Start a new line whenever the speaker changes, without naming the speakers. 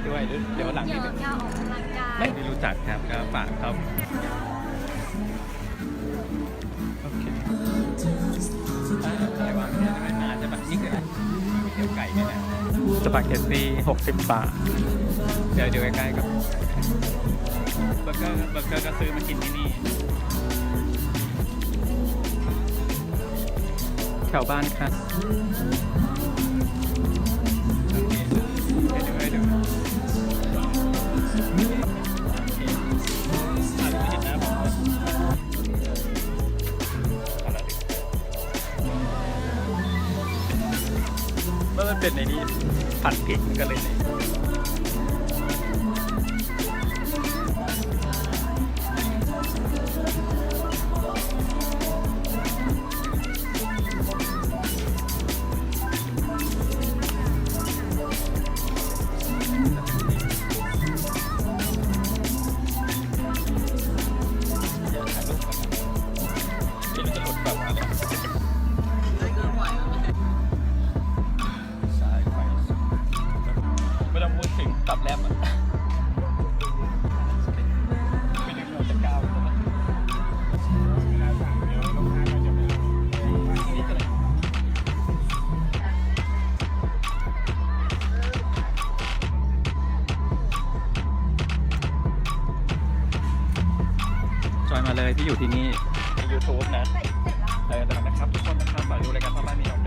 ด้วยหรือเดี๋ยวหลัง
เกี่
นี้
ยวกับการออกกำลังกาย
ไม่รู้จักครับก็ฝากเขาโอเคอะไรวะไม่นานจะแบบนี่คืออะไรเดี๋ยวไก่เนี่ยนะสปาเกตตี้60 บาทเดี๋ยวใกล้ๆกับเบอร์เกอร์ก็ซื้อมากินที่นี่แถวบ้านครับโอเคเดี๋ยวให้ดูเมื่อมันเป็นในนี้ผัดพริกมันก็เลยไม่ต้องพูดถึงตับแลบอ่ะไม่ถึงเราจะก้าวจอยมาเลยที่อยู่ที่นี่ใน YouTube นะแต่นะครับทุกคนนะครับฝากดูรายการพ่อบ้านมีน้อง